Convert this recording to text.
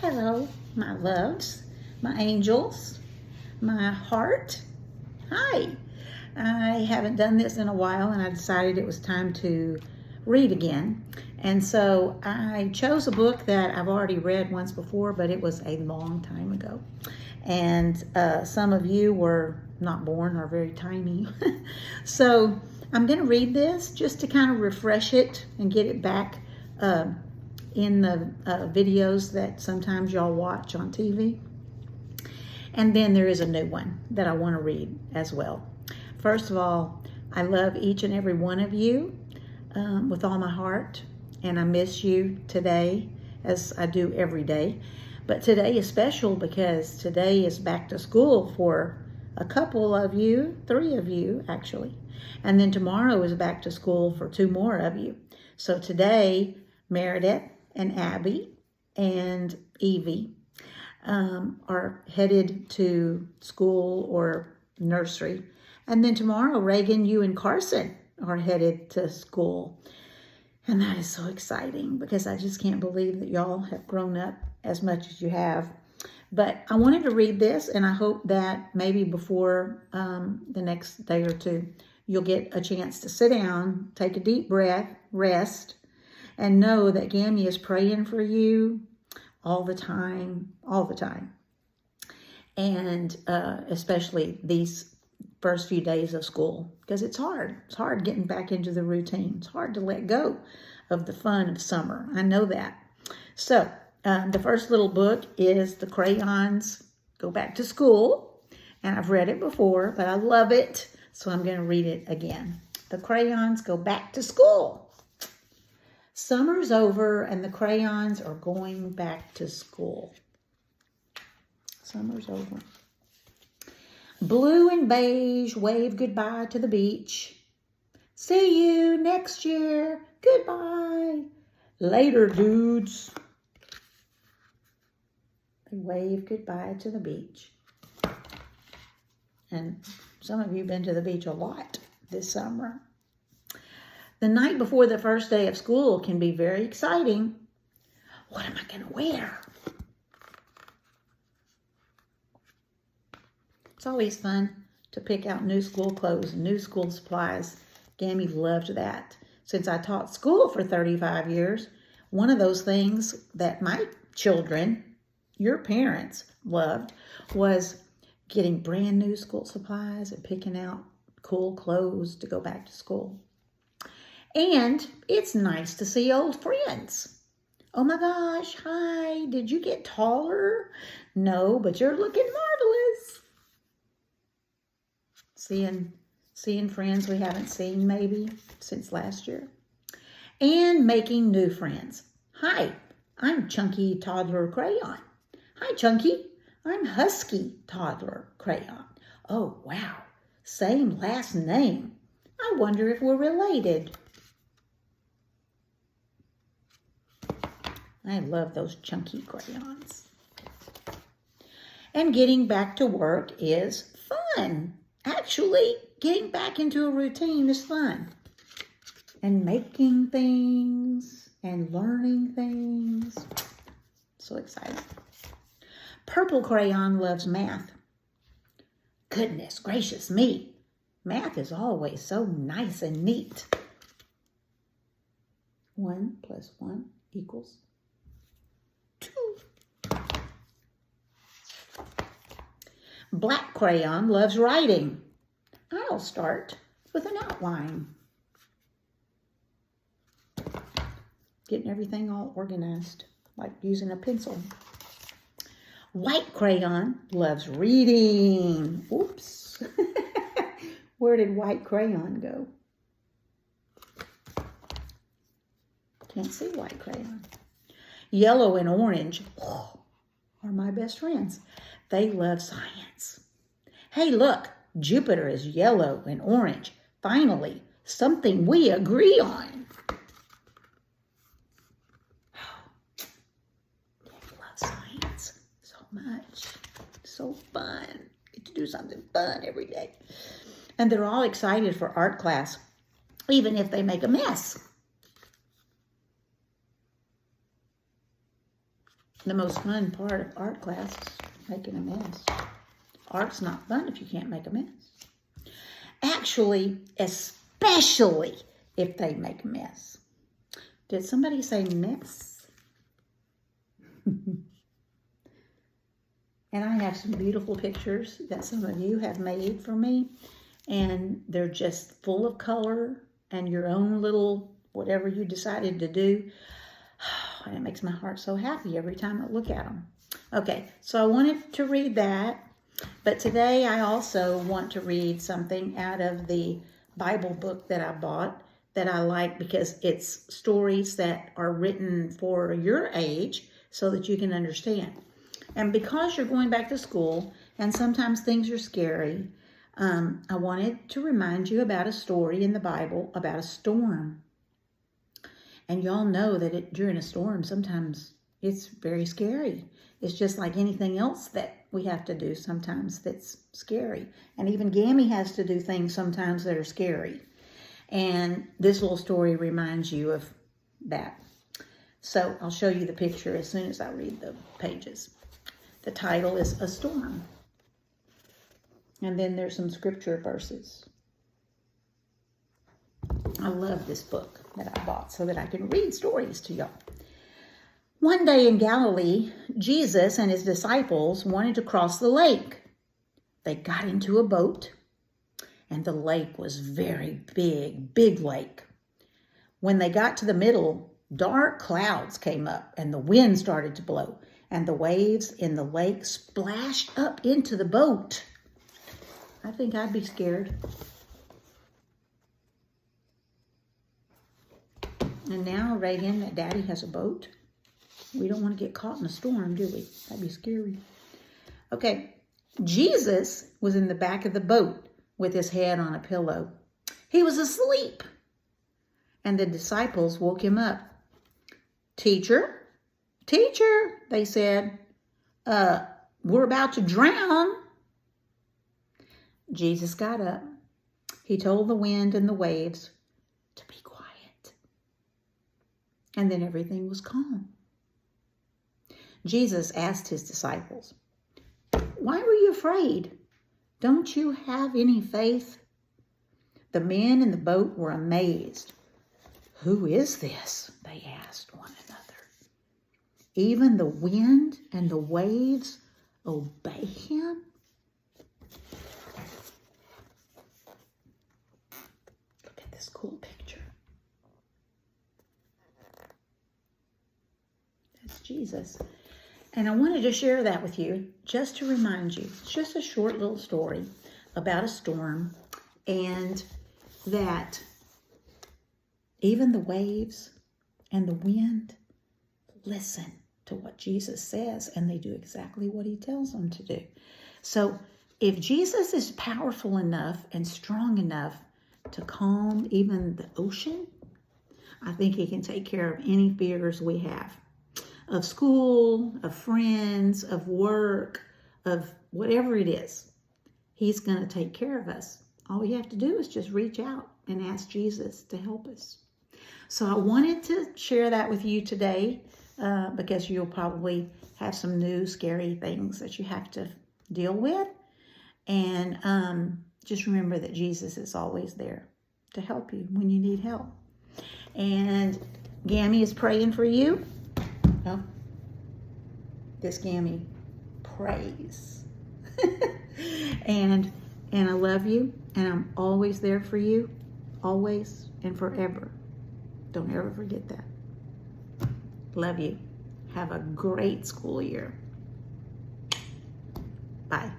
Hello, my loves, my angels, my heart. Hi. I haven't done this in a while and I decided it was time to read again. And so I chose a book that I've already read once before, but it was a long time ago. And some of you were not born or very tiny. So I'm going to read this just to kind of refresh it and get it back in the videos that sometimes y'all watch on TV. And then there is a new one that I want to read as well. First of all, I love each and every one of you with all my heart, and I miss you today as I do every day. But today is special because today is back to school for a couple of you, 3 of you actually. And then tomorrow is back to school for 2 more of you. So today, Meredith and Abby and Evie are headed to school or nursery. And then tomorrow, Reagan, you and Carson are headed to school. And that is so exciting because I just can't believe that y'all have grown up as much as you have. But I wanted to read this, and I hope that maybe before the next day or two, you'll get a chance to sit down, take a deep breath, rest, and know that Gammy is praying for you all the time, and especially these first few days of school, because it's hard. It's hard getting back into the routine. It's hard to let go of the fun of summer. I know that. So the first little book is The Crayons Go Back to School, and I've read it before, but I love it, so I'm going to read it again. The Crayons Go Back to School. Summer's over and the crayons are going back to school. Summer's over. Blue and beige wave goodbye to the beach. See you next year. Goodbye. Later, dudes. They wave goodbye to the beach. And some of you have been to the beach a lot this summer. The night before the first day of school can be very exciting. What am I going to wear? It's always fun to pick out new school clothes and new school supplies. Gammy loved that. Since I taught school for 35 years, one of those things that my children, your parents, loved was getting brand new school supplies and picking out cool clothes to go back to school. And it's nice to see old friends. Oh my gosh, hi, did you get taller? No, but you're looking marvelous. Seeing friends we haven't seen maybe since last year. And making new friends. Hi, I'm Chunky Toddler Crayon. Hi, Chunky. I'm Husky Toddler Crayon. Oh, wow, same last name. I wonder if we're related. I love those chunky crayons. And getting back to work is fun. Actually, getting back into a routine is fun. And making things and learning things. So exciting. Purple Crayon loves math. Goodness gracious me. Math is always so nice and neat. 1 + 1 = 2. Black Crayon loves writing. I'll start with an outline. Getting everything all organized, like using a pencil. White Crayon loves reading. Oops. Where did White Crayon go? Can't see White Crayon. Yellow and Orange are my best friends. They love science. Hey, look, Jupiter is yellow and orange. Finally, something we agree on. They love science so much. So fun. Get to do something fun every day. And they're all excited for art class, even if they make a mess. the most fun part of art class is making a mess. Art's not fun if you can't make a mess. Actually, especially if they make a mess. Did somebody say mess? And I have some beautiful pictures that some of you have made for me. And they're just full of color and your own little whatever you decided to do. And it makes my heart so happy every time I look at them. Okay, so I wanted to read that. But today I also want to read something out of the Bible book that I bought that I like because it's stories that are written for your age so that you can understand. And because you're going back to school and sometimes things are scary, I wanted to remind you about a story in the Bible about a storm. And y'all know that during a storm, sometimes it's very scary. It's just like anything else that we have to do sometimes that's scary. And even Gammy has to do things sometimes that are scary. And this little story reminds you of that. So I'll show you the picture as soon as I read the pages. The title is A Storm. And then there's some scripture verses. I love this book that I bought so that I can read stories to y'all. One day in Galilee, Jesus and his disciples wanted to cross the lake. They got into a boat, and the lake was very big lake. When they got to the middle, dark clouds came up, and the wind started to blow, and the waves in the lake splashed up into the boat. I think I'd be scared. And now, Reagan, that Daddy has a boat. We don't want to get caught in a storm, do we? That'd be scary. Okay, Jesus was in the back of the boat with his head on a pillow. He was asleep. And the disciples woke him up. Teacher, they said, we're about to drown. Jesus got up. He told the wind and the waves to be quiet. And then everything was calm. Jesus asked his disciples, "Why were you afraid? Don't you have any faith?" The men in the boat were amazed. "Who is this?" they asked one another. "Even the wind and the waves obey him?" Look at this cool picture. That's Jesus. And I wanted to share that with you just to remind you. It's just a short little story about a storm, and that even the waves and the wind listen to what Jesus says, and they do exactly what he tells them to do. So if Jesus is powerful enough and strong enough to calm even the ocean, I think he can take care of any fears we have. Of school, of friends, of work, of whatever it is. He's going to take care of us. All we have to do is just reach out and ask Jesus to help us. So I wanted to share that with you today because you'll probably have some new scary things that you have to deal with. And just remember that Jesus is always there to help you when you need help. And Gammy is praying for you. Oh, this Gammy prays. and I love you, and I'm always there for you, always and forever. Don't ever forget that. Love you. Have a great school year. Bye.